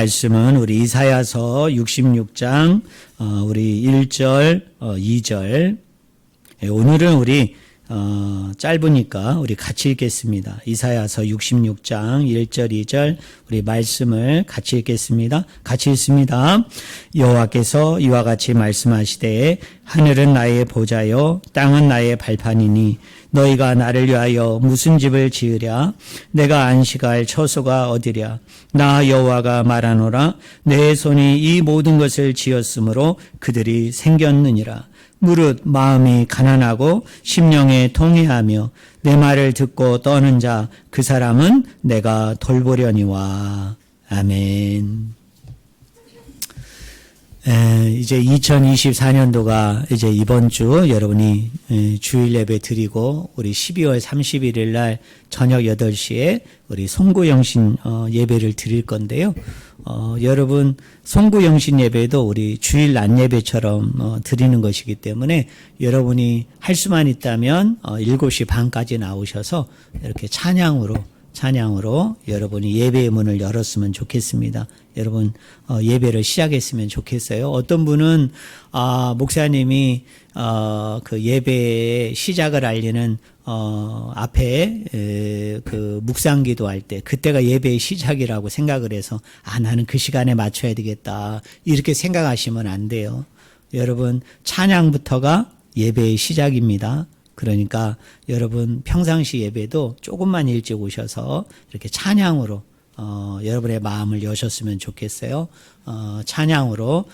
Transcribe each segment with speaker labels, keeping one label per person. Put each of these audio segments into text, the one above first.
Speaker 1: 말씀은 우리 이사야서 66장 우리 1절, 2절. 오늘은 우리 짧으니까 우리 같이 읽겠습니다. 이사야서 66장 1절, 2절 우리 말씀을 같이 읽겠습니다. 같이 읽습니다. 여호와께서 이와 같이 말씀하시되 하늘은 나의 보좌요 땅은 나의 발판이니 너희가 나를 위하여 무슨 집을 지으랴? 내가 안식할 처소가 어디랴? 나 여호와가 말하노라. 내 손이 이 모든 것을 지었으므로 그들이 생겼느니라. 무릇 마음이 가난하고 심령에 통회하며 내 말을 듣고 떠는 자 그 사람은 내가 돌보려니와. 아멘. 이제 2024년도가 이제 이번 주 여러분이 주일 예배 드리고 우리 12월 31일 날 저녁 8시에 우리 송구영신 예배를 드릴 건데요. 여러분 송구영신 예배도 우리 주일 낮 예배처럼 드리는 것이기 때문에 여러분이 할 수만 있다면 7시 반까지 나오셔서 이렇게 찬양으로 여러분이 예배의 문을 열었으면 좋겠습니다. 여러분 예배를 시작했으면 좋겠어요. 어떤 분은 목사님이 그 예배의 시작을 알리는 앞에 그 묵상기도 할 때 그때가 예배의 시작이라고 생각을 해서 나는 그 시간에 맞춰야 되겠다 이렇게 생각하시면 안 돼요. 여러분 찬양부터가 예배의 시작입니다. 그러니까 여러분 평상시 예배도 조금만 일찍 오셔서 이렇게 찬양으로 여러분의 마음을 여셨으면 좋겠어요. 찬양으로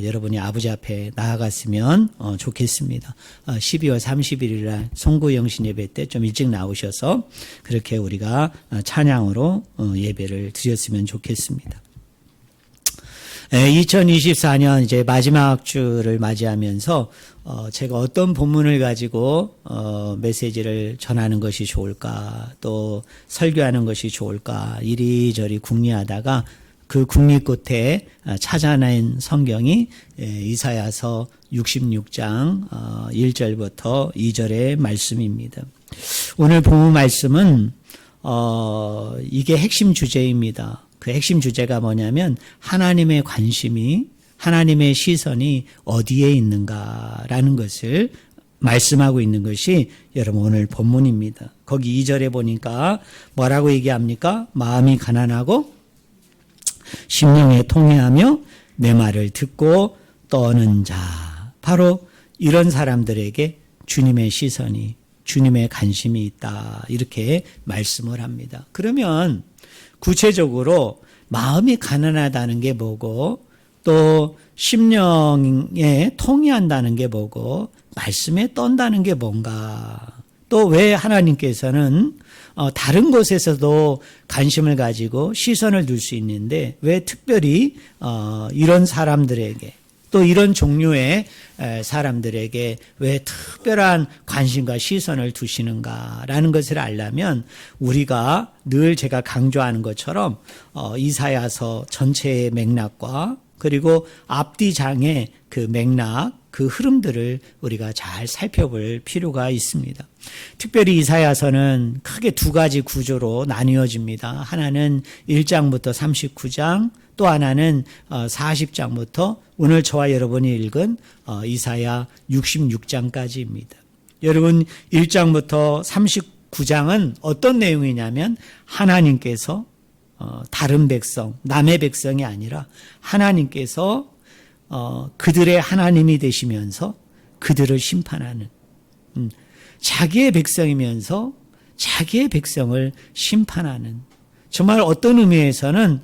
Speaker 1: 여러분이 아버지 앞에 나아갔으면 좋겠습니다. 12월 31일 날 송구영신 예배 때 좀 일찍 나오셔서 그렇게 우리가 찬양으로 예배를 드렸으면 좋겠습니다. 2024년 이제 마지막 주를 맞이하면서 제가 어떤 본문을 가지고 메시지를 전하는 것이 좋을까, 또 설교하는 것이 좋을까 이리저리 궁리하다가 그 궁리 끝에 찾아낸 성경이 이사야서 66장 1절부터 2절의 말씀입니다. 오늘 본문 말씀은 이게 핵심 주제입니다. 그 핵심 주제가 뭐냐면 하나님의 관심이, 하나님의 시선이 어디에 있는가라는 것을 말씀하고 있는 것이 여러분 오늘 본문입니다. 거기 2절에 보니까 뭐라고 얘기합니까? 마음이 가난하고 심령에 통회하며 내 말을 듣고 떠는 자. 바로 이런 사람들에게 주님의 시선이, 주님의 관심이 있다. 이렇게 말씀을 합니다. 그러면 구체적으로 마음이 가난하다는 게 뭐고 또 심령에 통회한다는 게 뭐고 말씀에 떤다는 게 뭔가, 또 왜 하나님께서는 다른 곳에서도 관심을 가지고 시선을 둘 수 있는데 왜 특별히 이런 사람들에게, 또 이런 종류의 사람들에게 왜 특별한 관심과 시선을 두시는가라는 것을 알려면 우리가 늘 제가 강조하는 것처럼 이사야서 전체의 맥락과 그리고 앞뒤 장의 그 맥락, 그 흐름들을 우리가 잘 살펴볼 필요가 있습니다. 특별히 이사야서는 크게 두 가지 구조로 나뉘어집니다. 하나는 1장부터 39장, 또 하나는 40장부터 오늘 저와 여러분이 읽은 이사야 66장까지입니다. 여러분 1장부터 39장은 어떤 내용이냐면 하나님께서 다른 백성, 남의 백성이 아니라 하나님께서 그들의 하나님이 되시면서 그들을 심판하는, 자기의 백성이면서 자기의 백성을 심판하는, 정말 어떤 의미에서는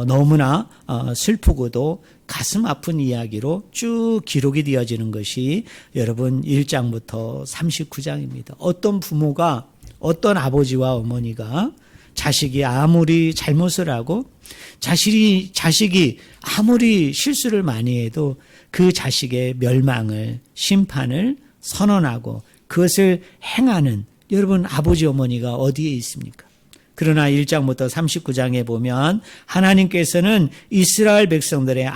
Speaker 1: 너무나 슬프고도 가슴 아픈 이야기로 쭉 기록이 되어지는 것이 여러분 1장부터 39장입니다. 어떤 부모가, 어떤 아버지와 어머니가 자식이 아무리 잘못을 하고 자식이 아무리 실수를 많이 해도 그 자식의 멸망을, 심판을 선언하고 그것을 행하는 여러분 아버지 어머니가 어디에 있습니까? 그러나 1장부터 39장에 보면 하나님께서는 이스라엘 백성들의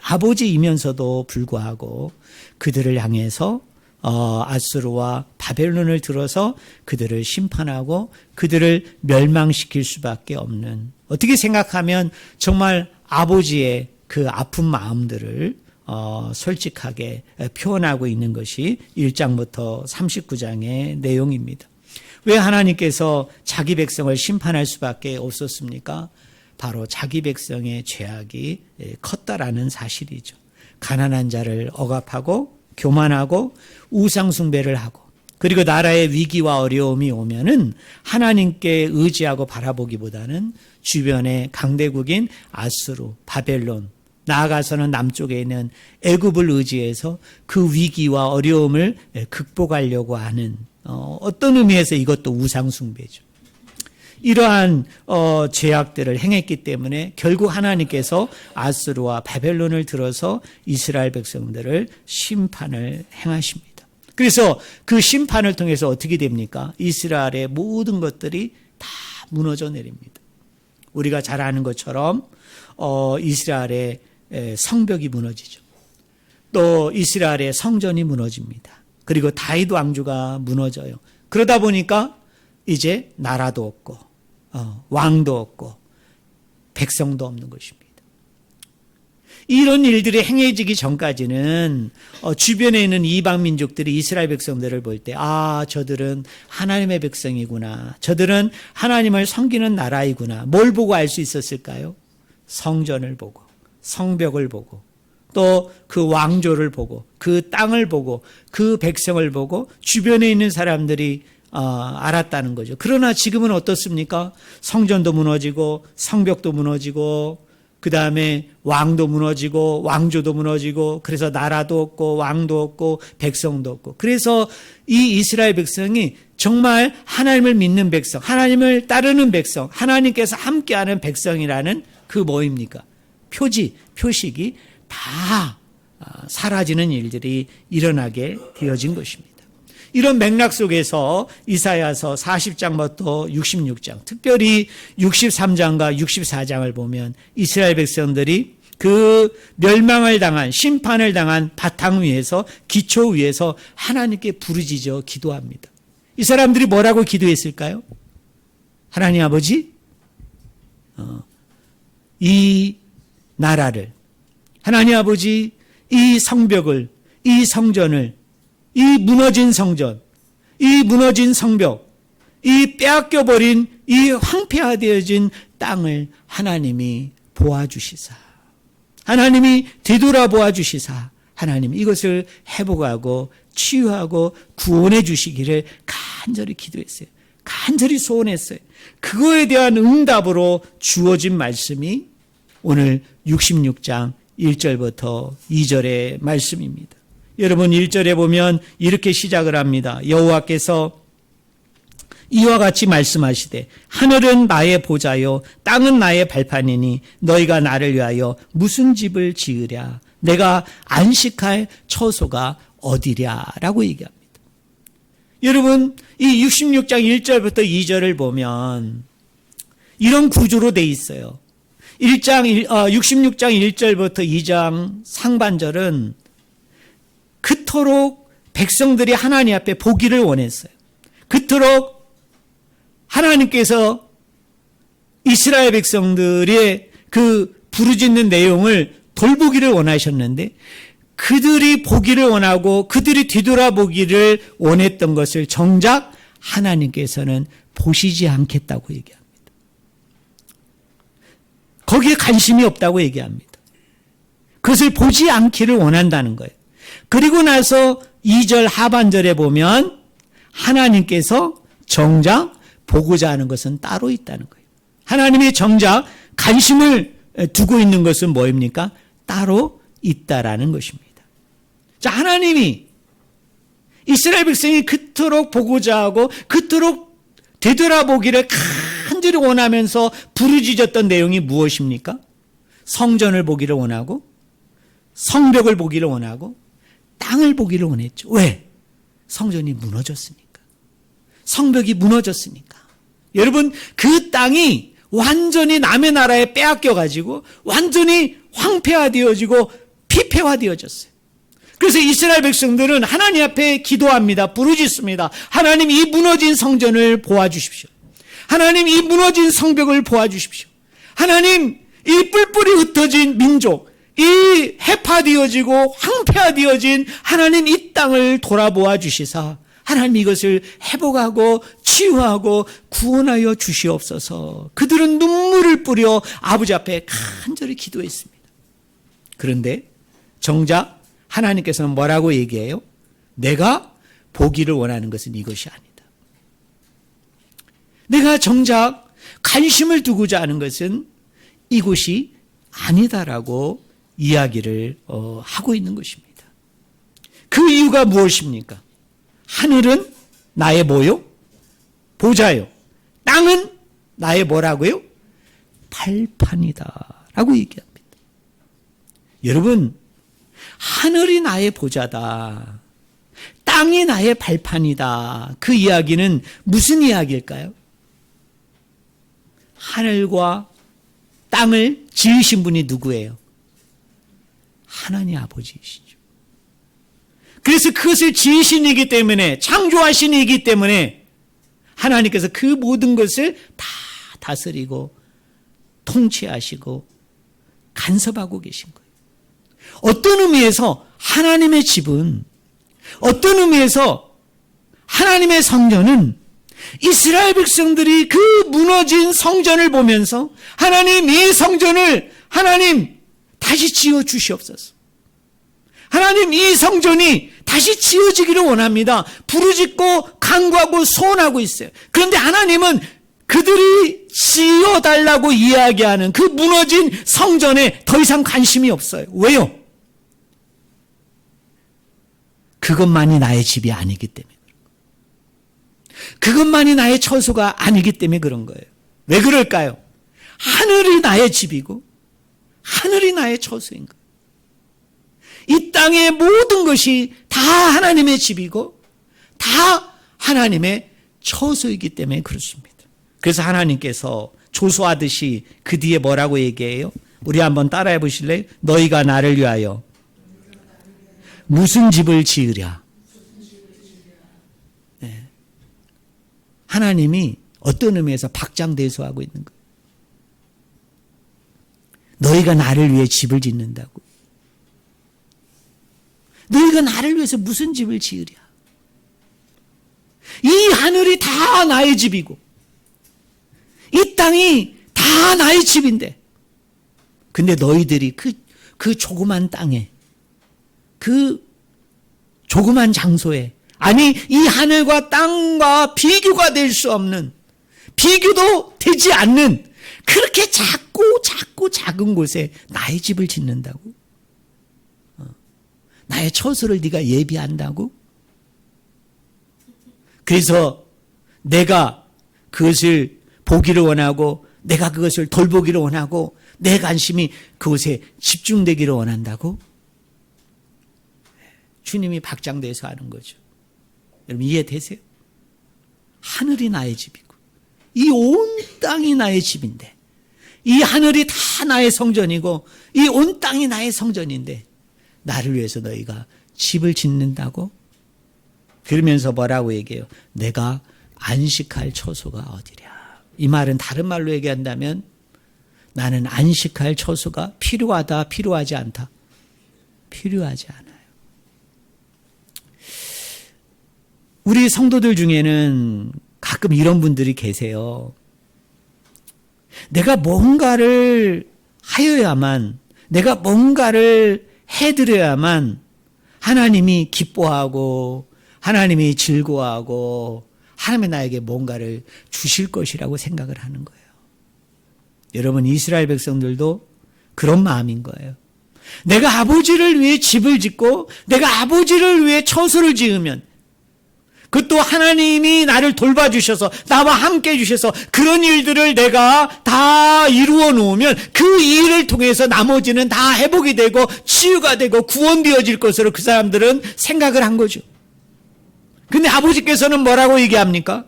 Speaker 1: 아버지이면서도 불구하고 그들을 향해서 아수르와 바벨론을 들어서 그들을 심판하고 그들을 멸망시킬 수밖에 없는, 어떻게 생각하면 정말 아버지의 그 아픈 마음들을 솔직하게 표현하고 있는 것이 1장부터 39장의 내용입니다. 왜 하나님께서 자기 백성을 심판할 수밖에 없었습니까? 바로 자기 백성의 죄악이 컸다라는 사실이죠. 가난한 자를 억압하고 교만하고 우상 숭배를 하고, 그리고 나라의 위기와 어려움이 오면은 하나님께 의지하고 바라보기보다는 주변의 강대국인 아수르, 바벨론, 나아가서는 남쪽에 있는 애굽을 의지해서 그 위기와 어려움을 극복하려고 하는, 어떤 의미에서 이것도 우상 숭배죠. 이러한 죄악들을 행했기 때문에 결국 하나님께서 아수르와 바벨론을 들어서 이스라엘 백성들을 심판을 행하십니다. 그래서 그 심판을 통해서 어떻게 됩니까? 이스라엘의 모든 것들이 다 무너져 내립니다. 우리가 잘 아는 것처럼 이스라엘의 성벽이 무너지죠. 또 이스라엘의 성전이 무너집니다. 그리고 다윗 왕조가 무너져요. 그러다 보니까 이제 나라도 없고 왕도 없고 백성도 없는 것입니다. 이런 일들이 행해지기 전까지는 주변에 있는 이방 민족들이 이스라엘 백성들을 볼 때, 저들은 하나님의 백성이구나, 저들은 하나님을 섬기는 나라이구나, 뭘 보고 알 수 있었을까요? 성전을 보고, 성벽을 보고, 또 그 왕조를 보고, 그 땅을 보고, 그 백성을 보고 주변에 있는 사람들이 알았다는 거죠. 그러나 지금은 어떻습니까? 성전도 무너지고 성벽도 무너지고 그 다음에 왕도 무너지고 왕조도 무너지고, 그래서 나라도 없고 왕도 없고 백성도 없고, 그래서 이 이스라엘 백성이 정말 하나님을 믿는 백성, 하나님을 따르는 백성, 하나님께서 함께하는 백성이라는 그 뭐입니까? 표지, 표식이 다 사라지는 일들이 일어나게 되어진 것입니다. 이런 맥락 속에서 이사야서 40장부터 66장, 특별히 63장과 64장을 보면 이스라엘 백성들이 그 멸망을 당한, 심판을 당한 바탕 위에서, 기초 위에서 하나님께 부르짖어 기도합니다. 이 사람들이 뭐라고 기도했을까요? 하나님 아버지, 이 나라를, 하나님 아버지, 이 성벽을, 이 성전을, 이 무너진 성전, 이 무너진 성벽, 이 빼앗겨버린 이 황폐화되어진 땅을 하나님이 보아주시사, 하나님이 되돌아보아 주시사, 하나님 이것을 회복하고 치유하고 구원해 주시기를 간절히 기도했어요. 간절히 소원했어요. 그거에 대한 응답으로 주어진 말씀이 오늘 66장 1절부터 2절의 말씀입니다. 여러분 1절에 보면 이렇게 시작을 합니다. 여호와께서 이와 같이 말씀하시되 하늘은 나의 보좌요 땅은 나의 발판이니 너희가 나를 위하여 무슨 집을 지으랴, 내가 안식할 처소가 어디랴 라고 얘기합니다. 여러분 이 66장 1절부터 2절을 보면 이런 구조로 돼 있어요. 66장 1절부터 2장 상반절은 그토록 백성들이 하나님 앞에 보기를 원했어요. 그토록 하나님께서 이스라엘 백성들의 그 부르짖는 내용을 돌보기를 원하셨는데, 그들이 보기를 원하고 그들이 뒤돌아보기를 원했던 것을 정작 하나님께서는 보시지 않겠다고 얘기합니다. 거기에 관심이 없다고 얘기합니다. 그것을 보지 않기를 원한다는 거예요. 그리고 나서 2절 하반절에 보면 하나님께서 정작 보고자 하는 것은 따로 있다는 거예요. 하나님이 정작 관심을 두고 있는 것은 뭐입니까? 따로 있다라는 것입니다. 자, 하나님이 이스라엘 백성이 그토록 보고자 하고 그토록 되돌아보기를 간절히 원하면서 부르짖었던 내용이 무엇입니까? 성전을 보기를 원하고 성벽을 보기를 원하고 땅을 보기를 원했죠. 왜? 성전이 무너졌으니까. 성벽이 무너졌으니까. 여러분 그 땅이 완전히 남의 나라에 빼앗겨가지고 완전히 황폐화되어지고 피폐화되어졌어요. 그래서 이스라엘 백성들은 하나님 앞에 기도합니다. 부르짖습니다. 하나님, 이 무너진 성전을 보아주십시오. 하나님, 이 무너진 성벽을 보아주십시오. 하나님, 이 뿔뿔이 흩어진 민족, 이 해파되어지고 황폐화되어진 하나님 이 땅을 돌아보아 주시사 하나님 이것을 회복하고 치유하고 구원하여 주시옵소서. 그들은 눈물을 뿌려 아버지 앞에 간절히 기도했습니다. 그런데 정작 하나님께서는 뭐라고 얘기해요? 내가 보기를 원하는 것은 이것이 아니다. 내가 정작 관심을 두고자 하는 것은 이곳이 아니다라고 이야기를 하고 있는 것입니다. 그 이유가 무엇입니까? 하늘은 나의 뭐요? 보좌요. 땅은 나의 뭐라고요? 발판이다 라고 얘기합니다. 여러분, 하늘이 나의 보좌다, 땅이 나의 발판이다, 그 이야기는 무슨 이야기일까요? 하늘과 땅을 지으신 분이 누구예요? 하나님 아버지이시죠. 그래서 그것을 지으신 이기 때문에, 창조하신 이기 때문에 하나님께서 그 모든 것을 다 다스리고 통치하시고 간섭하고 계신 거예요. 어떤 의미에서 하나님의 집은, 어떤 의미에서 하나님의 성전은 이스라엘 백성들이 그 무너진 성전을 보면서 하나님, 이 성전을 하나님 다시 지어 주시옵소서. 하나님, 이 성전이 다시 지어지기를 원합니다. 부르짖고 간구하고 소원하고 있어요. 그런데 하나님은 그들이 지어달라고 이야기하는 그 무너진 성전에 더 이상 관심이 없어요. 왜요? 그것만이 나의 집이 아니기 때문에, 그것만이 나의 처소가 아니기 때문에 그런 거예요. 왜 그럴까요? 하늘이 나의 집이고 하늘이 나의 처소인 거예요. 이 땅의 모든 것이 다 하나님의 집이고 다 하나님의 처소이기 때문에 그렇습니다. 그래서 하나님께서 조소하듯이 그 뒤에 뭐라고 얘기해요? 우리 한번 따라해 보실래요? 너희가 나를 위하여 무슨 집을 지으랴? 네. 하나님이 어떤 의미에서 박장대소하고 있는 거예요. 너희가 나를 위해 집을 짓는다고. 너희가 나를 위해서 무슨 집을 지으랴? 이 하늘이 다 나의 집이고 이 땅이 다 나의 집인데, 근데 너희들이 그 조그만 땅에, 그 조그만 장소에, 아니 이 하늘과 땅과 비교가 될 수 없는, 비교도 되지 않는 그렇게 작고 작은 곳에 나의 집을 짓는다고? 나의 처소를 네가 예비한다고? 그래서 내가 그것을 보기를 원하고, 내가 그것을 돌보기를 원하고, 내 관심이 그곳에 집중되기를 원한다고? 주님이 박장대소 하는 거죠. 여러분 이해되세요? 하늘이 나의 집이고 이 온 땅이 나의 집인데, 이 하늘이 다 나의 성전이고 이 온 땅이 나의 성전인데 나를 위해서 너희가 집을 짓는다고? 그러면서 뭐라고 얘기해요? 내가 안식할 처소가 어디랴? 이 말은 다른 말로 얘기한다면 나는 안식할 처소가 필요하다, 필요하지 않다? 필요하지 않아요. 우리 성도들 중에는 가끔 이런 분들이 계세요. 내가 뭔가를 하여야만, 내가 뭔가를 해드려야만 하나님이 기뻐하고 하나님이 즐거워하고 하나님이 나에게 뭔가를 주실 것이라고 생각을 하는 거예요. 여러분, 이스라엘 백성들도 그런 마음인 거예요. 내가 아버지를 위해 집을 짓고 내가 아버지를 위해 처소를 지으면, 그것도 하나님이 나를 돌봐주셔서 나와 함께 해주셔서 그런 일들을 내가 다 이루어 놓으면 그 일을 통해서 나머지는 다 회복이 되고 치유가 되고 구원되어질 것으로 그 사람들은 생각을 한 거죠. 근데 아버지께서는 뭐라고 얘기합니까?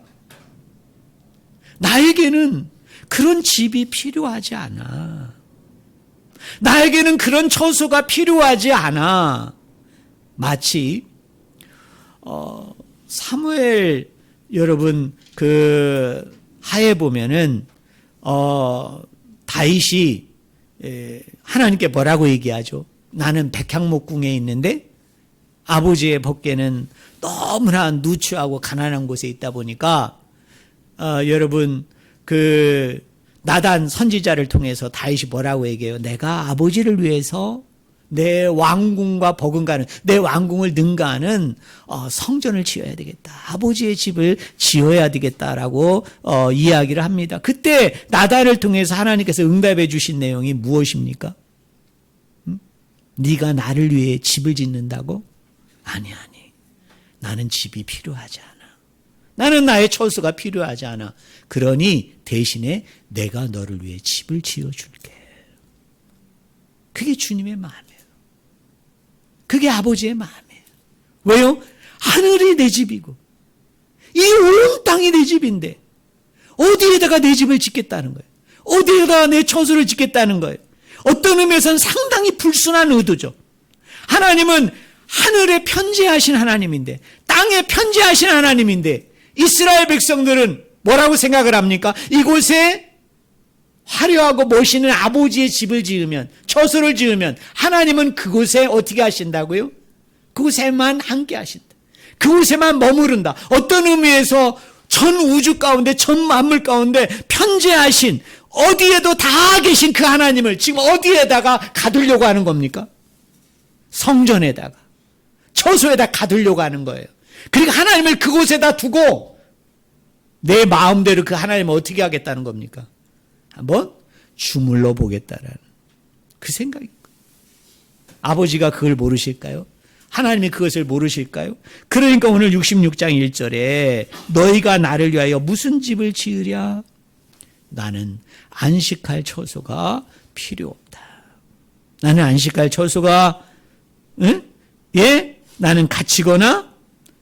Speaker 1: 나에게는 그런 집이 필요하지 않아. 나에게는 그런 처소가 필요하지 않아. 마치 사무엘 여러분 그 하에 보면은 다윗이 하나님께 뭐라고 얘기하죠? 나는 백향목궁에 있는데 아버지의 법궤는 너무나 누추하고 가난한 곳에 있다 보니까 여러분 그 나단 선지자를 통해서 다윗이 뭐라고 얘기해요? 내가 아버지를 위해서 내 왕궁과 버금가는 내 왕궁을 능가하는 성전을 지어야 되겠다. 아버지의 집을 지어야 되겠다라고 이야기를 합니다. 그때 나단을 통해서 하나님께서 응답해 주신 내용이 무엇입니까? 네가 나를 위해 집을 짓는다고? 아니. 나는 집이 필요하지 않아. 나는 나의 처소가 필요하지 않아. 그러니 대신에 내가 너를 위해 집을 지어줄게. 그게 주님의 마음이에요. 그게 아버지의 마음이에요. 왜요? 하늘이 내 집이고 이 온 땅이 내 집인데 어디에다가 내 집을 짓겠다는 거예요? 어디에다가 내 처소를 짓겠다는 거예요? 어떤 의미에서는 상당히 불순한 의도죠. 하나님은 하늘에 편재하신 하나님인데 땅에 편재하신 하나님인데 이스라엘 백성들은 뭐라고 생각을 합니까? 이곳에 화려하고 멋있는 아버지의 집을 지으면 처소를 지으면 하나님은 그곳에 어떻게 하신다고요? 그곳에만 함께 하신다. 그곳에만 머무른다. 어떤 의미에서 전 우주 가운데 전 만물 가운데 편재하신 어디에도 다 계신 그 하나님을 지금 어디에다가 가두려고 하는 겁니까? 성전에다가 처소에다 가두려고 하는 거예요. 그러니까 하나님을 그곳에다 두고 내 마음대로 그 하나님을 어떻게 하겠다는 겁니까? 한번 주물러 보겠다라는 그 생각입니다. 아버지가 그걸 모르실까요? 하나님이 그것을 모르실까요? 그러니까 오늘 66장 1절에 너희가 나를 위하여 무슨 집을 지으랴? 나는 안식할 처소가 필요 없다. 나는 안식할 처소가 나는 갇히거나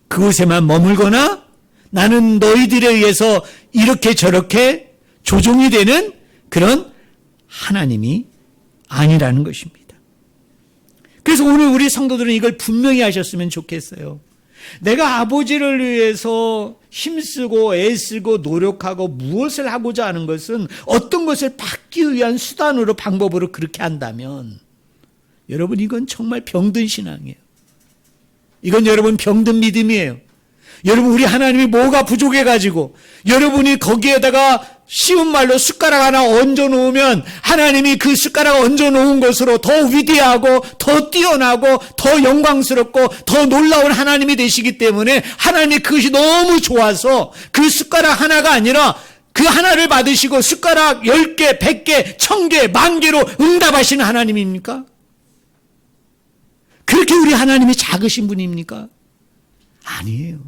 Speaker 1: 그곳에만 머물거나 나는 너희들에 의해서 이렇게 저렇게 조종이 되는 그런 하나님이 아니라는 것입니다. 그래서 오늘 우리 성도들은 이걸 분명히 하셨으면 좋겠어요. 내가 아버지를 위해서 힘쓰고 애쓰고 노력하고 무엇을 하고자 하는 것은 어떤 것을 받기 위한 수단으로 방법으로 그렇게 한다면 여러분 이건 정말 병든 신앙이에요. 이건 여러분 병든 믿음이에요. 여러분 우리 하나님이 뭐가 부족해가지고 여러분이 거기에다가 쉬운 말로 숟가락 하나 얹어 놓으면 하나님이 그 숟가락 얹어 놓은 것으로 더 위대하고 더 뛰어나고 더 영광스럽고 더 놀라운 하나님이 되시기 때문에 하나님이 그것이 너무 좋아서 그 숟가락 하나가 아니라 그 하나를 받으시고 숟가락 10개, 100개, 1000개, 10,000개로 응답하시는 하나님입니까? 그렇게 우리 하나님이 작으신 분입니까? 아니에요.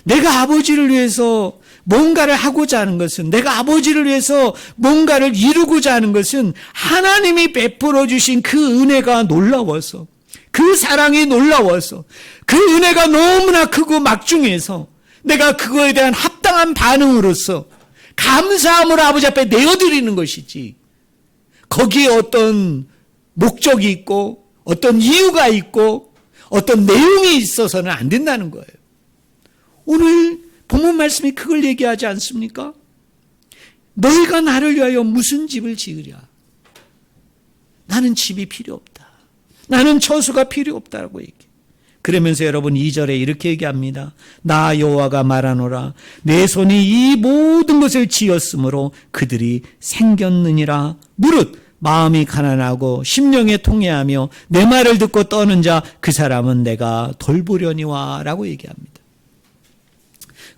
Speaker 1: 내가 아버지를 위해서 뭔가를 하고자 하는 것은 내가 아버지를 위해서 뭔가를 이루고자 하는 것은 하나님이 베풀어 주신 그 은혜가 놀라워서 그 사랑이 놀라워서 그 은혜가 너무나 크고 막중해서 내가 그거에 대한 합당한 반응으로서 감사함으로 아버지 앞에 내어드리는 것이지 거기에 어떤 목적이 있고 어떤 이유가 있고 어떤 내용이 있어서는 안 된다는 거예요. 오늘 본문 말씀이 그걸 얘기하지 않습니까? 너희가 나를 위하여 무슨 집을 지으랴? 나는 집이 필요 없다. 나는 처소가 필요 없다라고 얘기해. 그러면서 여러분 2절에 이렇게 얘기합니다. 나 여호와가 말하노라. 내 손이 이 모든 것을 지었으므로 그들이 생겼느니라. 무릇 마음이 가난하고 심령에 통회하며 내 말을 듣고 떠는 자 그 사람은 내가 돌보려니와 라고 얘기합니다.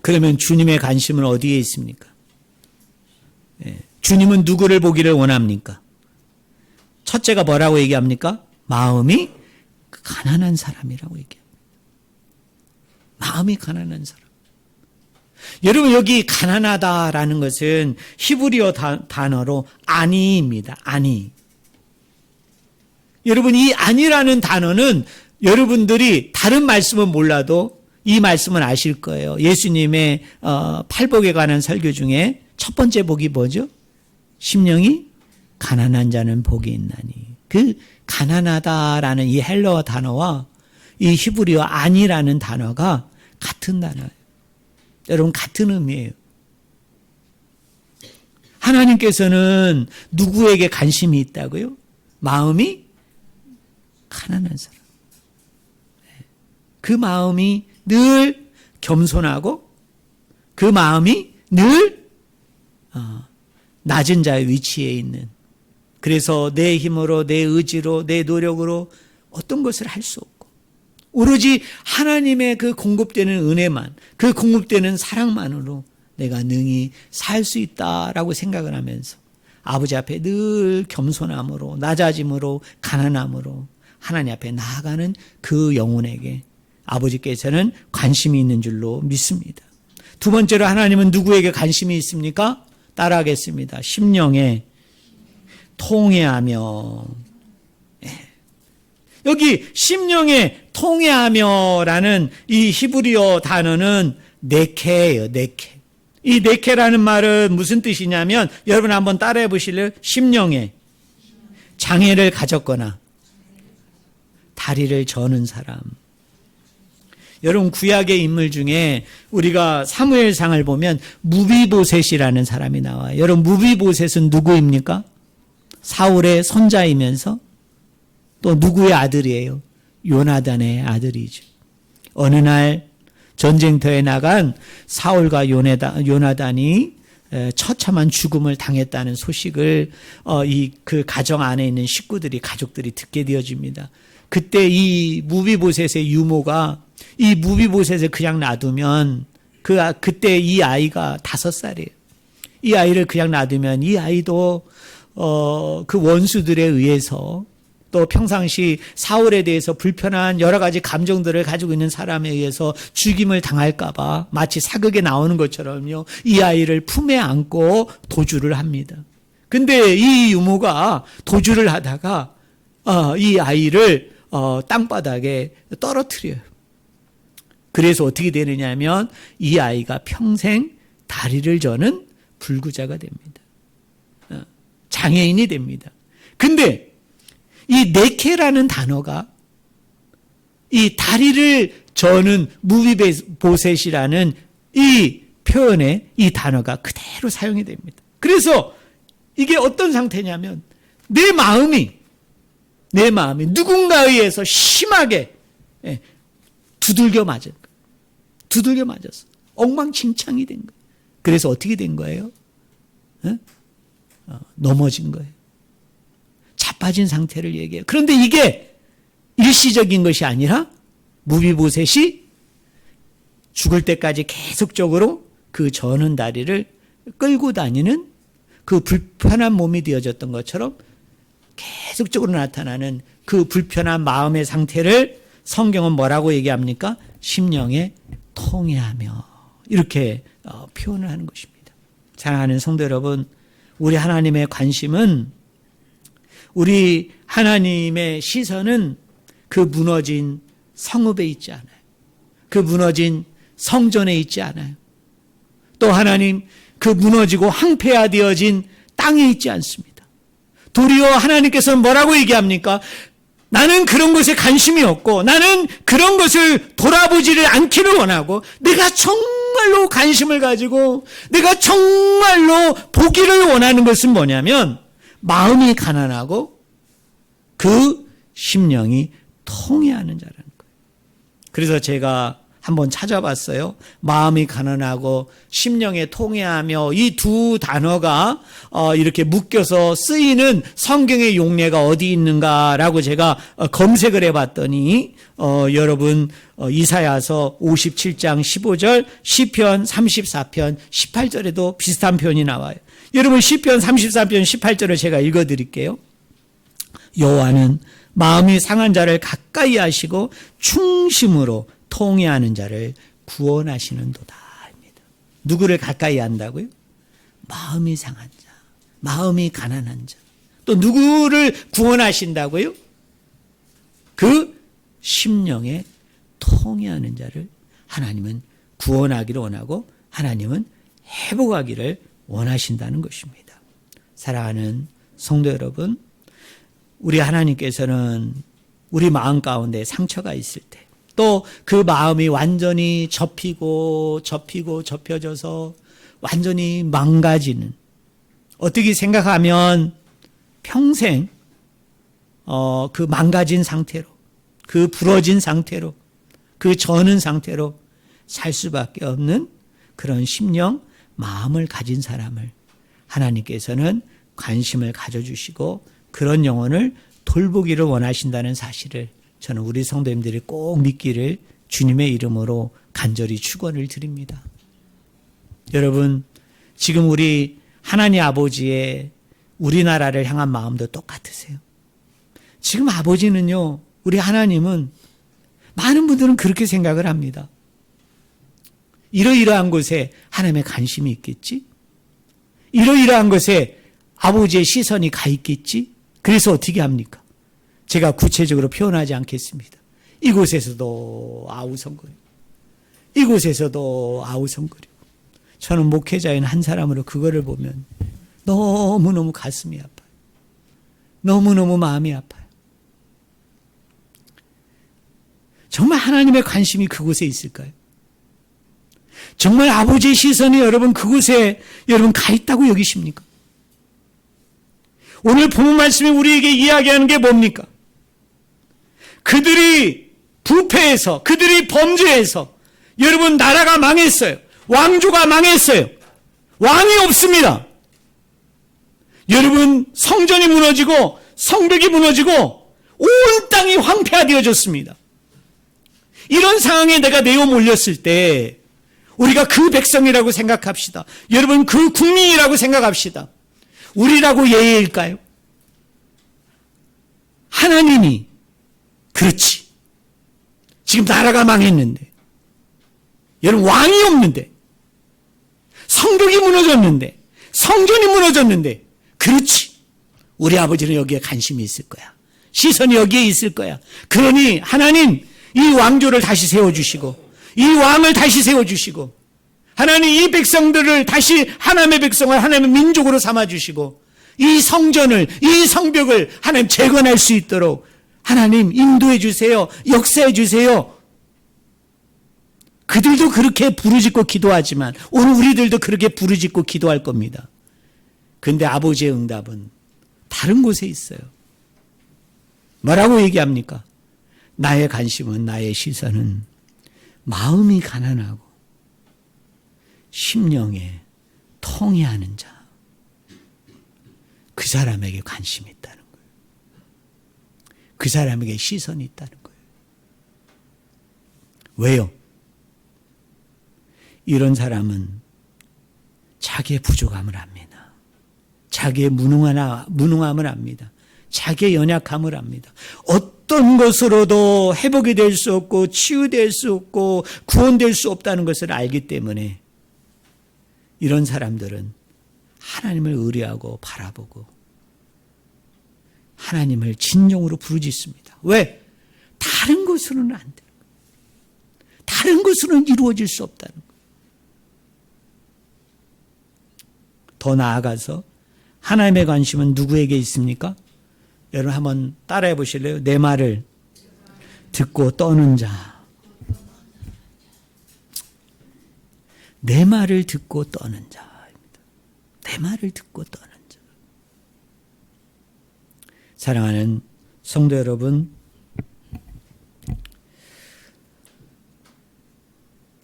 Speaker 1: 그러면 주님의 관심은 어디에 있습니까? 주님은 누구를 보기를 원합니까? 첫째가 뭐라고 얘기합니까? 마음이 가난한 사람이라고 얘기합니다. 마음이 가난한 사람. 여러분 여기 가난하다라는 것은 히브리어 단어로 아니입니다. 아니. 여러분 이 아니라는 단어는 여러분들이 다른 말씀은 몰라도 이 말씀은 아실 거예요. 예수님의 팔복에 관한 설교 중에 첫 번째 복이 뭐죠? 심령이 가난한 자는 복이 있나니. 그 가난하다라는 이 헬러어 단어와 이 히브리어 아니라는 단어가 같은 단어예요. 여러분, 같은 의미예요. 하나님께서는 누구에게 관심이 있다고요? 마음이 가난한 사람. 그 마음이 늘 겸손하고 그 마음이 늘 낮은 자의 위치에 있는, 그래서 내 힘으로, 내 의지로, 내 노력으로 어떤 것을 할 수 없고 오로지 하나님의 그 공급되는 은혜만, 그 공급되는 사랑만으로 내가 능히 살 수 있다라고 생각을 하면서 아버지 앞에 늘 겸손함으로, 낮아짐으로, 가난함으로 하나님 앞에 나아가는 그 영혼에게 아버지께서는 관심이 있는 줄로 믿습니다. 두 번째로, 하나님은 누구에게 관심이 있습니까? 따라하겠습니다. 심령에 통회하며. 여기 심령에 통회하며라는 이 히브리어 단어는 네케예요. 네케. 이 네케라는 말은 무슨 뜻이냐면, 여러분 한번 따라해 보실래요? 심령에 장애를 가졌거나 다리를 저는 사람. 여러분, 구약의 인물 중에 우리가 사무엘상을 보면 무비보셋이라는 사람이 나와요. 여러분, 무비보셋은 누구입니까? 사울의 손자이면서 또 누구의 아들이에요? 요나단의 아들이죠. 어느 날 전쟁터에 나간 사울과 요나단이 처참한 죽음을 당했다는 소식을 그 가정 안에 있는 가족들이 듣게 되어집니다. 그때 이 무비보셋의 유모가 이 무비보셋을 그냥 놔두면 그때 이 아이가 5살이에요. 이 아이를 그냥 놔두면 이 아이도 그 원수들에 의해서, 또 평상시 사울에 대해서 불편한 여러 가지 감정들을 가지고 있는 사람에 의해서 죽임을 당할까 봐 마치 사극에 나오는 것처럼요, 이 아이를 품에 안고 도주를 합니다. 근데 이 유모가 도주를 하다가 이 아이를 땅바닥에 떨어뜨려요. 그래서 어떻게 되느냐 하면 이 아이가 평생 다리를 저는 불구자가 됩니다. 장애인이 됩니다. 근데 이 네케라는 단어가 이 다리를 저는 무비보셋이라는 이 표현에 이 단어가 그대로 사용이 됩니다. 그래서 이게 어떤 상태냐면 내 마음이 누군가에 의해서 심하게 두들겨 맞은 거예요. 두들겨 맞았어. 엉망진창이 된 거예요. 그래서 어떻게 된 거예요? 넘어진 거예요. 자빠진 상태를 얘기해요. 그런데 이게 일시적인 것이 아니라 무비보셋이 죽을 때까지 계속적으로 그 저는 다리를 끌고 다니는 그 불편한 몸이 되어졌던 것처럼 계속적으로 나타나는 그 불편한 마음의 상태를 성경은 뭐라고 얘기합니까? 심령에 통회하며, 이렇게 표현을 하는 것입니다. 사랑하는 성도 여러분, 우리 하나님의 관심은, 우리 하나님의 시선은 그 무너진 성읍에 있지 않아요. 그 무너진 성전에 있지 않아요. 또 하나님, 그 무너지고 황폐화되어진 땅에 있지 않습니다. 도리어 하나님께서는 뭐라고 얘기합니까? 나는 그런 것에 관심이 없고, 나는 그런 것을 돌아보지를 않기를 원하고, 내가 정말로 관심을 가지고 내가 정말로 보기를 원하는 것은 뭐냐면 마음이 가난하고 그 심령이 통회하는 자라는 거예요. 그래서 제가 한번 찾아봤어요. 마음이 가난하고 심령에 통회하며, 이 두 단어가 이렇게 묶여서 쓰이는 성경의 용례가 어디 있는가라고 제가 검색을 해봤더니 여러분 이사야서 57장 15절, 시편 34편 18절에도 비슷한 표현이 나와요. 여러분 시편 34편 18절을 제가 읽어드릴게요. 여호와는 마음이 상한 자를 가까이 하시고 충심으로 통회하는 자를 구원하시는도다. 누구를 가까이 한다고요? 마음이 상한 자, 마음이 가난한 자. 또 누구를 구원하신다고요? 그 심령에 통회하는 자를 하나님은 구원하기를 원하고, 하나님은 회복하기를 원하신다는 것입니다. 사랑하는 성도 여러분, 우리 하나님께서는 우리 마음 가운데 상처가 있을 때, 또 그 마음이 완전히 접혀져서 완전히 망가지는, 어떻게 생각하면 평생 그 망가진 상태로, 그 부러진 상태로, 그 저는 상태로 살 수밖에 없는 그런 심령, 마음을 가진 사람을 하나님께서는 관심을 가져주시고 그런 영혼을 돌보기를 원하신다는 사실을 저는 우리 성도님들이 꼭 믿기를 주님의 이름으로 간절히 축원을 드립니다. 여러분, 지금 우리 하나님 아버지의 우리나라를 향한 마음도 똑같으세요. 지금 아버지는요, 우리 하나님은, 많은 분들은 그렇게 생각을 합니다. 이러이러한 곳에 하나님의 관심이 있겠지? 이러이러한 것에 아버지의 시선이 가 있겠지? 그래서 어떻게 합니까? 제가 구체적으로 표현하지 않겠습니다. 이곳에서도 아우성거리고, 이곳에서도 아우성거리고. 저는 목회자인 한 사람으로 그거를 보면 너무너무 가슴이 아파요. 너무너무 마음이 아파요. 정말 하나님의 관심이 그곳에 있을까요? 정말 아버지의 시선이 여러분 그곳에 여러분 가 있다고 여기십니까? 오늘 본문 말씀이 우리에게 이야기하는 게 뭡니까? 그들이 부패해서, 그들이 범죄해서 여러분 나라가 망했어요. 왕조가 망했어요. 왕이 없습니다. 여러분 성전이 무너지고 성벽이 무너지고 온 땅이 황폐화되어졌습니다. 이런 상황에 내가 내어 몰렸을 때 우리가 그 백성이라고 생각합시다. 여러분 그 국민이라고 생각합시다. 우리라고 예의일까요? 하나님이 그렇지. 지금 나라가 망했는데, 여러분 왕이 없는데, 성벽이 무너졌는데, 성전이 무너졌는데, 그렇지. 우리 아버지는 여기에 관심이 있을 거야. 시선이 여기에 있을 거야. 그러니 하나님 이 왕조를 다시 세워주시고 이 왕을 다시 세워주시고 하나님 이 백성들을 다시 하나님의 백성을 하나님의 민족으로 삼아주시고 이 성전을, 이 성벽을 하나님 재건할 수 있도록 하나님 인도해 주세요. 역사해 주세요. 그들도 그렇게 부르짖고 기도하지만 오늘 우리들도 그렇게 부르짖고 기도할 겁니다. 그런데 아버지의 응답은 다른 곳에 있어요. 뭐라고 얘기합니까? 나의 관심은, 나의 시선은 마음이 가난하고 심령에 통해하는 자, 그 사람에게 관심이 있다는 거예요. 그 사람에게 시선이 있다는 거예요. 왜요? 이런 사람은 자기의 부족함을 압니다. 자기의 무능함을 압니다. 자기의 연약함을 압니다. 어떤 것으로도 회복이 될 수 없고 치유될 수 없고 구원될 수 없다는 것을 알기 때문에 이런 사람들은 하나님을 의뢰하고 바라보고 하나님을 진정으로 부르짖습니다. 왜? 다른 것으로는 안 돼요. 다른 것으로는 이루어질 수 없다는 거예요. 더 나아가서 하나님의 관심은 누구에게 있습니까? 여러분 한번 따라해 보실래요? 내 말을 듣고 떠는 자. 내 말을 듣고 떠는 자입니다. 내 말을 듣고 떠는 자. 사랑하는 성도 여러분,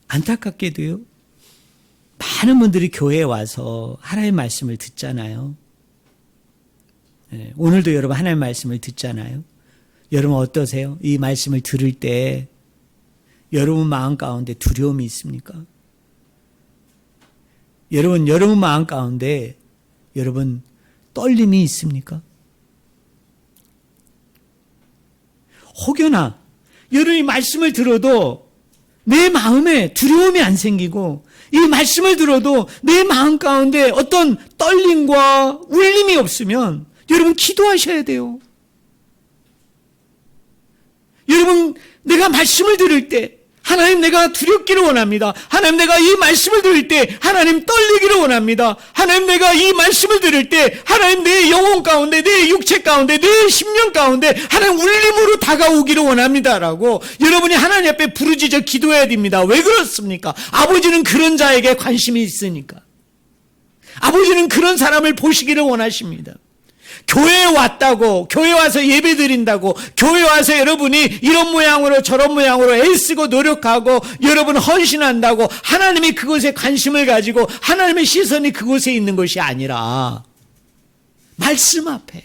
Speaker 1: 안타깝게도요, 많은 분들이 교회에 와서 하나님의 말씀을 듣잖아요. 오늘도 여러분 하나님의 말씀을 듣잖아요. 여러분 어떠세요? 이 말씀을 들을 때 여러분 마음 가운데 두려움이 있습니까? 여러분 마음 가운데 여러분 떨림이 있습니까? 혹여나 여러분이 말씀을 들어도 내 마음에 두려움이 안 생기고 이 말씀을 들어도 내 마음 가운데 어떤 떨림과 울림이 없으면 여러분 기도하셔야 돼요. 여러분 내가 말씀을 들을 때 하나님, 내가 두렵기를 원합니다. 하나님, 내가 이 말씀을 들을 때 하나님 떨리기를 원합니다. 하나님, 내가 이 말씀을 들을 때 하나님, 내 영혼 가운데, 내 육체 가운데, 내 심령 가운데 하나님 울림으로 다가오기를 원합니다라고 여러분이 하나님 앞에 부르짖어 기도해야 됩니다. 왜 그렇습니까? 아버지는 그런 자에게 관심이 있으니까. 아버지는 그런 사람을 보시기를 원하십니다. 교회에 왔다고, 교회 와서 예배 드린다고, 교회 와서 여러분이 이런 모양으로 저런 모양으로 애쓰고 노력하고 여러분 헌신한다고 하나님이 그것에 관심을 가지고 하나님의 시선이 그곳에 있는 것이 아니라 말씀 앞에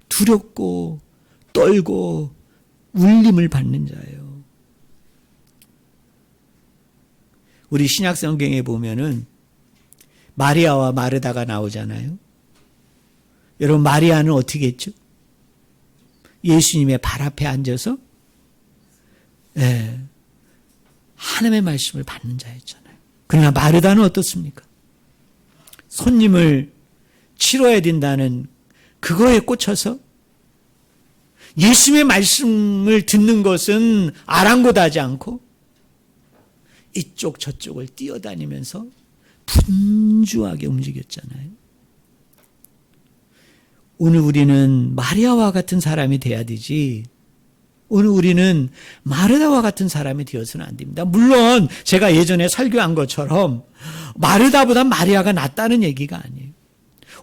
Speaker 1: 두렵고 떨고 울림을 받는 자예요. 우리 신약 성경에 보면은 마리아와 마르다가 나오잖아요. 여러분, 마리아는 어떻게 했죠? 예수님의 발 앞에 앉아서 하나님의 말씀을 받는 자였잖아요. 그러나 마르다는 어떻습니까? 손님을 치러야 된다는 그거에 꽂혀서 예수님의 말씀을 듣는 것은 아랑곳하지 않고 이쪽 저쪽을 뛰어다니면서 분주하게 움직였잖아요. 오늘 우리는 마리아와 같은 사람이 돼야 되지, 오늘 우리는 마르다와 같은 사람이 되어서는 안 됩니다. 물론 제가 예전에 설교한 것처럼 마르다보다 마리아가 낫다는 얘기가 아니에요.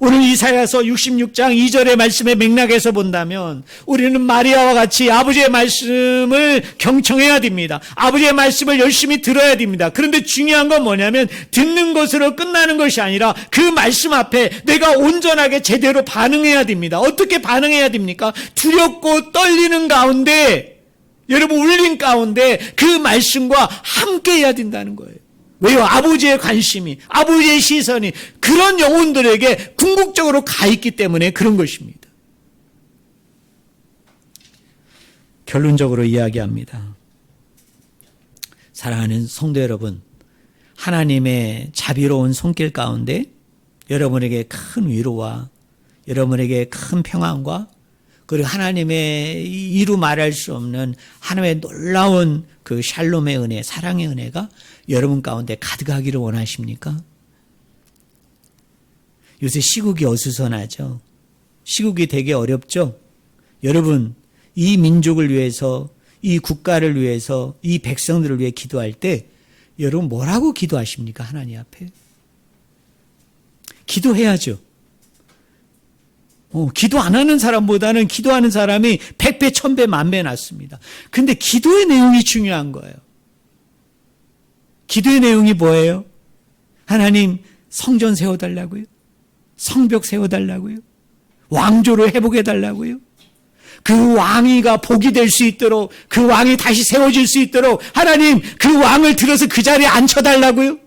Speaker 1: 오늘 이사야서 66장 2절의 말씀의 맥락에서 본다면 우리는 마리아와 같이 아버지의 말씀을 경청해야 됩니다. 아버지의 말씀을 열심히 들어야 됩니다. 그런데 중요한 건 뭐냐면 듣는 것으로 끝나는 것이 아니라 그 말씀 앞에 내가 온전하게 제대로 반응해야 됩니다. 어떻게 반응해야 됩니까? 두렵고 떨리는 가운데, 여러분 울림 가운데 그 말씀과 함께 해야 된다는 거예요. 왜요? 아버지의 관심이, 아버지의 시선이 그런 영혼들에게 궁극적으로 가 있기 때문에 그런 것입니다. 결론적으로 이야기합니다. 사랑하는 성도 여러분, 하나님의 자비로운 손길 가운데 여러분에게 큰 위로와 여러분에게 큰 평안과 그리고 하나님의 이루 말할 수 없는 하나님의 놀라운 그 샬롬의 은혜, 사랑의 은혜가 여러분 가운데 가득하기를 원하십니까? 요새 시국이 어수선하죠. 시국이 되게 어렵죠. 여러분, 이 민족을 위해서, 이 국가를 위해서, 이 백성들을 위해 기도할 때 여러분 뭐라고 기도하십니까? 하나님 앞에. 기도해야죠. 기도 안 하는 사람보다는 기도하는 사람이 100배, 1000배, 10,000배 낫습니다. 근데 기도의 내용이 중요한 거예요. 기도의 내용이 뭐예요? 하나님, 성전 세워달라고요? 성벽 세워달라고요? 왕조를 회복해 달라고요? 그 왕이가 복이 될 수 있도록, 그 왕이 다시 세워질 수 있도록 하나님, 그 왕을 들어서 그 자리에 앉혀달라고요?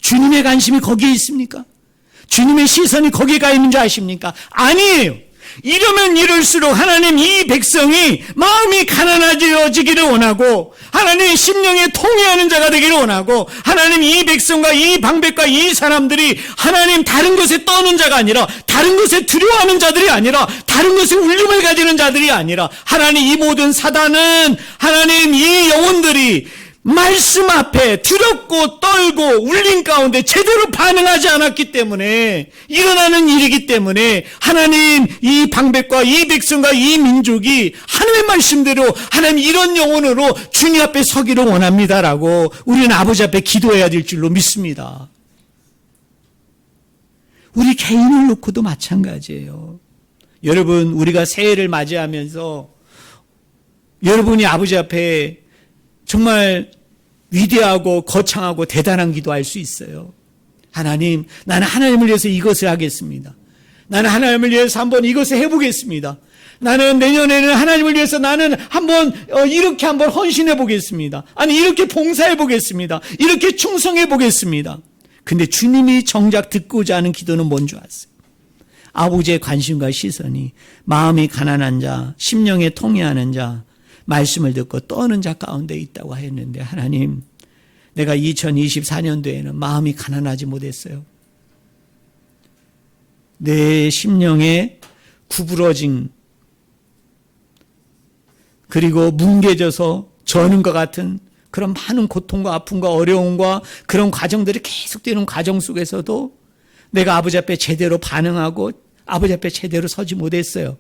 Speaker 1: 주님의 관심이 거기에 있습니까? 주님의 시선이 거기에 가 있는 줄 아십니까? 아니에요. 이러면 이럴수록 하나님, 이 백성이 마음이 가난해지기를 원하고 하나님 심령에 통회하는 자가 되기를 원하고 하나님, 이 백성과 이 방백과 이 사람들이 하나님 다른 것에 떠는 자가 아니라, 다른 것에 두려워하는 자들이 아니라, 다른 것에 울림을 가지는 자들이 아니라 하나님, 이 모든 사단은 하나님, 이 영혼들이 말씀 앞에 두렵고 떨고 울림 가운데 제대로 반응하지 않았기 때문에 일어나는 일이기 때문에 하나님, 이 방백과 이 백성과 이 민족이 하나님의 말씀대로 하나님 이런 영혼으로 주님 앞에 서기를 원합니다라고 우리는 아버지 앞에 기도해야 될 줄로 믿습니다. 우리 개인을 놓고도 마찬가지예요. 여러분, 우리가 새해를 맞이하면서 여러분이 아버지 앞에 정말 위대하고 거창하고 대단한 기도할 수 있어요. 하나님, 나는 하나님을 위해서 이것을 하겠습니다. 나는 하나님을 위해서 한번 이것을 해보겠습니다. 나는 내년에는 하나님을 위해서 나는 한번 이렇게 한번 헌신해 보겠습니다. 아니, 이렇게 봉사해 보겠습니다. 이렇게 충성해 보겠습니다. 근데 주님이 정작 듣고자 하는 기도는 뭔 줄 아세요? 아버지의 관심과 시선이 마음이 가난한 자, 심령에 통회하는 자, 말씀을 듣고 떠는 자 가운데 있다고 했는데, 하나님, 내가 2024년도에는 마음이 가난하지 못했어요. 내 심령에 구부러진 그리고 뭉개져서 저는 것 같은 그런 많은 고통과 아픔과 어려움과 그런 과정들이 계속되는 과정 속에서도 내가 아버지 앞에 제대로 반응하고 아버지 앞에 제대로 서지 못했어요.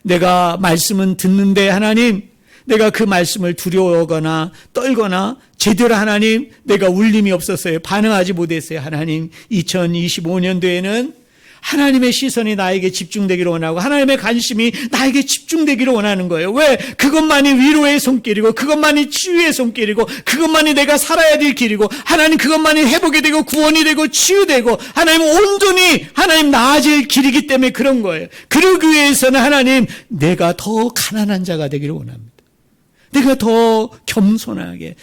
Speaker 1: 내가 말씀은 듣는데 하나님, 내가 그 말씀을 두려워하거나 떨거나 제대로 하나님, 내가 울림이 없었어요. 반응하지 못했어요. 하나님, 2025년도에는 하나님의 시선이 나에게 집중되기를 원하고 하나님의 관심이 나에게 집중되기를 원하는 거예요. 왜? 그것만이 위로의 손길이고 그것만이 치유의 손길이고 그것만이 내가 살아야 될 길이고 하나님 그것만이 회복이 되고 구원이 되고 치유되고 하나님 온전히 하나님 나아질 길이기 때문에 그런 거예요. 그러기 위해서는 하나님 내가 더 가난한 자가 되기를 원합니다. 내가 더 겸손하게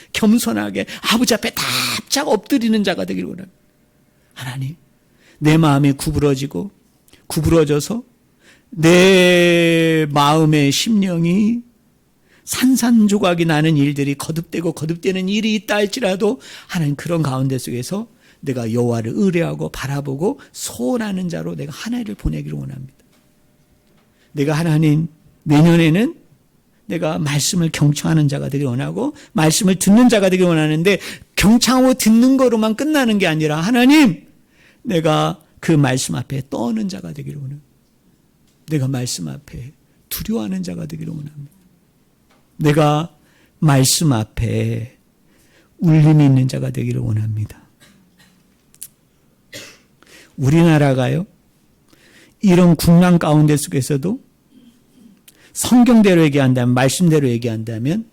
Speaker 1: 아버지 앞에 납작 엎드리는 자가 되기를 원합니다. 하나님, 내 마음이 구부러져서 내 마음의 심령이 산산조각이 나는 일들이 거듭되는 일이 있다 할지라도 하나님 그런 가운데 속에서 내가 여호와를 의뢰하고 바라보고 소원하는 자로 내가 하나님을 보내기를 원합니다. 내가 하나님 내년에는 내가 말씀을 경청하는 자가 되길 원하고 말씀을 듣는 자가 되길 원하는데 경청하고 듣는 거로만 끝나는 게 아니라 하나님 내가 그 말씀 앞에 떠는 자가 되기를 원합니다. 내가 말씀 앞에 두려워하는 자가 되기를 원합니다. 내가 말씀 앞에 울림이 있는 자가 되기를 원합니다. 우리나라가요, 이런 국난 가운데 속에서도 성경대로 얘기한다면, 말씀대로 얘기한다면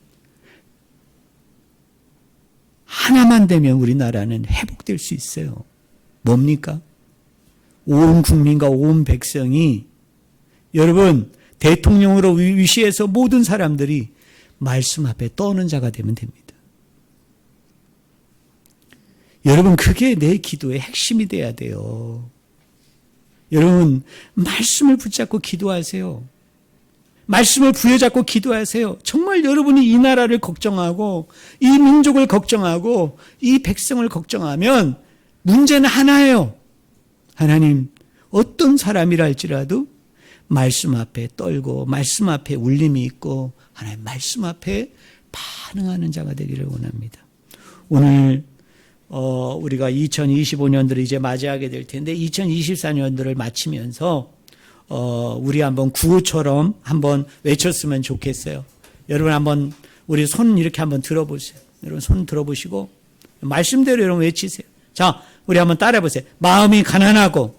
Speaker 1: 하나만 되면 우리나라는 회복될 수 있어요. 뭡니까? 온 국민과 온 백성이 여러분 대통령으로 위시해서 모든 사람들이 말씀 앞에 떠는 자가 되면 됩니다. 여러분 그게 내 기도의 핵심이 돼야 돼요. 여러분 말씀을 붙잡고 기도하세요. 말씀을 부여잡고 기도하세요. 정말 여러분이 이 나라를 걱정하고 이 민족을 걱정하고 이 백성을 걱정하면 문제는 하나예요. 하나님 어떤 사람이라 할지라도 말씀 앞에 떨고 말씀 앞에 울림이 있고 하나님 말씀 앞에 반응하는 자가 되기를 원합니다. 오늘 우리가 2025년도를 이제 맞이하게 될 텐데 2024년도를 마치면서 우리 한번 구호처럼 한번 외쳤으면 좋겠어요. 여러분 한번 우리 손 이렇게 한번 들어보세요. 여러분 손 들어보시고 말씀대로 여러분 외치세요. 자, 우리 한번 따라해 보세요. 마음이 가난하고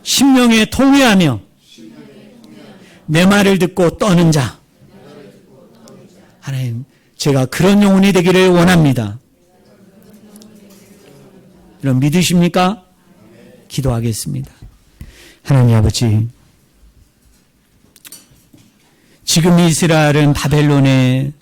Speaker 1: 심령에 통회하며 내 말을 듣고 떠는 자. 하나님, 제가 그런 영혼이 되기를 원합니다. 여러분 믿으십니까? 기도하겠습니다. 하나님 아버지, 지금 이스라엘은 바벨론의